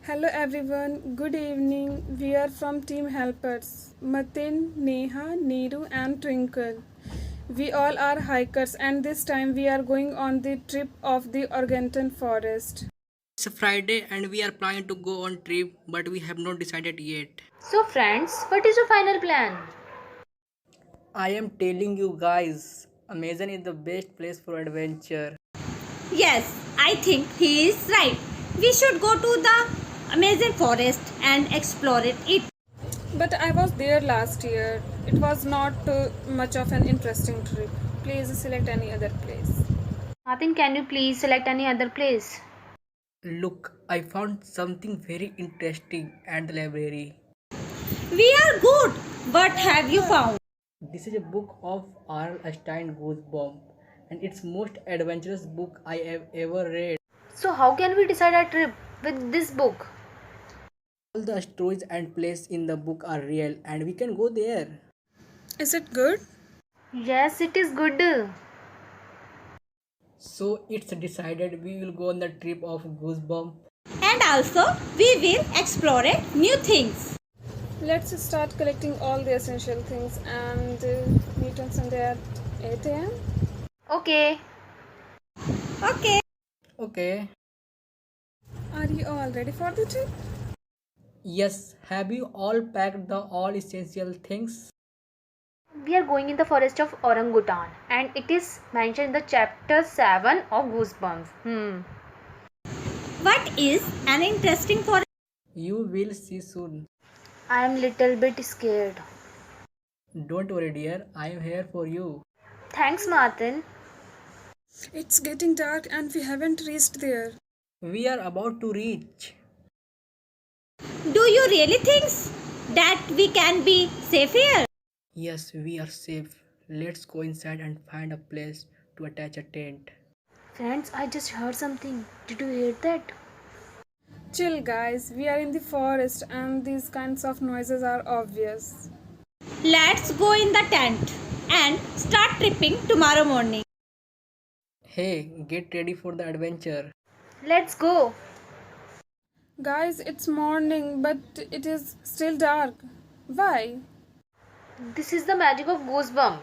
Hello everyone, good evening. We are from Team Helpers Matin, Neha, Neeru, and Twinkle. We all are hikers, and this time we are going on the trip of the Organton Forest. It's a Friday and we are planning to go on trip but we have not decided yet. So, friends, what is your final plan? I am telling you guys, Amazon is the best place for adventure. Yes, I think he is right. We should go to the Amazon forest and explore it. But I was there last year. It was not much of an interesting trip. Please select any other place. Martin, can you please select any other place? Look, I found something very interesting at the library. We are good. What have you found? This is a book of R.L. Stein Goosebump and it's most adventurous book I have ever read. So, how can we decide our trip with this book? All the stories and places in the book are real and we can go there. Is it good? Yes, it is good. So it's decided we will go on the trip of Goosebump. And also, we will explore new things. Let's start collecting all the essential things and meet on Sunday at 8 am. Okay. Okay. Okay. Are you all ready for the trip? Yes, have you all packed the all essential things? We are going in the forest of orangutan and it is mentioned in the chapter 7 of Goosebumps. What is an interesting forest? You will see soon. I am little bit scared. Don't worry, dear, I am here for you. Thanks, Martin. It's getting dark and we haven't reached there. We are about to reach. Do you really think that we can be safe here? Yes, we are safe. Let's go inside and find a place to attach a tent. Friends, I just heard something. Did you hear that? Chill, guys, we are in the forest and these kinds of noises are obvious. Let's go in the tent and start tripping tomorrow morning. Hey, get ready for the adventure. Let's go. Guys, it's morning, but it is still dark. Why? This is the magic of Goosebumps.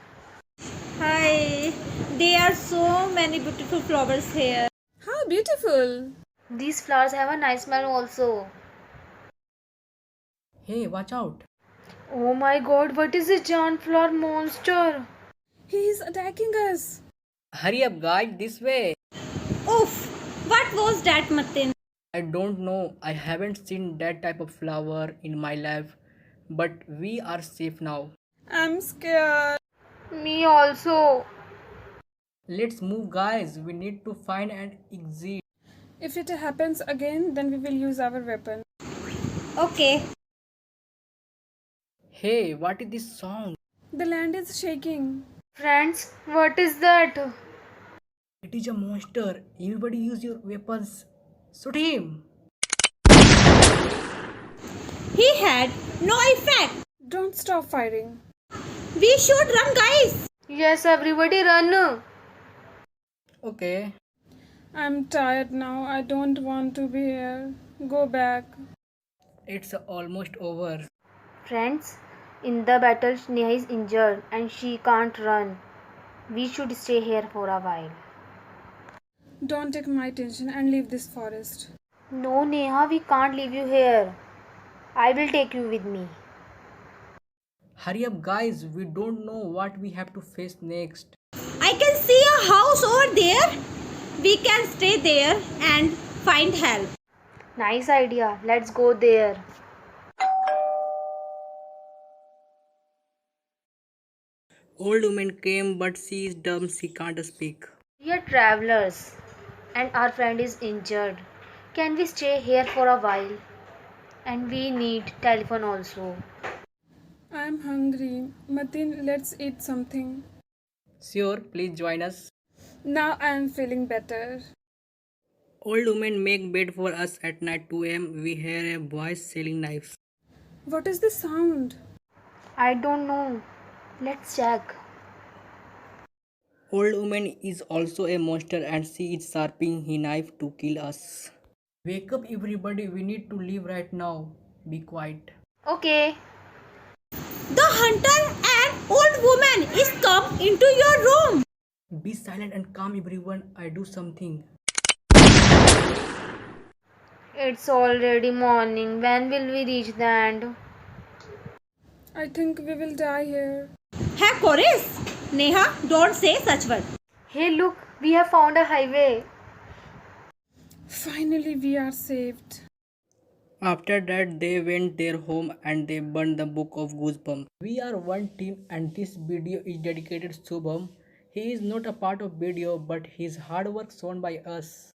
Hi, there are so many beautiful flowers here. How beautiful! These flowers have a nice smell also. Hey, watch out. Oh my god, what is a giant flower monster? He is attacking us. Hurry up, guys, this way. Oof, what was that, Martin? I don't know. I haven't seen that type of flower in my life. But we are safe now. I'm scared. Me also. Let's move, guys. We need to find an exit. If it happens again, then we will use our weapon. Okay, Hey, what is this song? The land is shaking. Friends, what is that? It is a monster. Everybody use your weapons. Shoot him. he had no effect. Don't stop firing. We should run, guys. Yes, everybody run. Okay. I'm tired now. I don't want to be here. Go back. It's almost over. Friends, in the battle, Neha is injured and she can't run. We should stay here for a while. Don't take my attention and leave this forest. No, Neha, we can't leave you here. I will take you with me. Hurry up, guys. We don't know what we have to face next. I can see a house over there. We can stay there and find help. Nice idea. Let's go there. Old woman came, but she is dumb. She can't speak. We are travelers and our friend is injured. Can we stay here for a while? And we need telephone also. I'm hungry. Matin, let's eat something. Sure, please join us. Now I'm feeling better. Old woman make bed for us at night 2 a.m. We hear a voice selling knives. What is the sound? I don't know. Let's check. Old woman is also a monster and she is sharpening her knife to kill us. Wake up, everybody. We need to leave right now. Be quiet. Okay. The hunter and old woman is come into your room. Be silent and calm, everyone. I do something. It's already morning. When will we reach the end? I think we will die here. Hey, Chorus. Neha, don't say such word. Hey, look, we have found a highway. Finally, we are saved. After that, they went their home and they burned the book of Goosebumps. We are one team and this video is dedicated to Shubham. He is not a part of video but his hard work shown by us.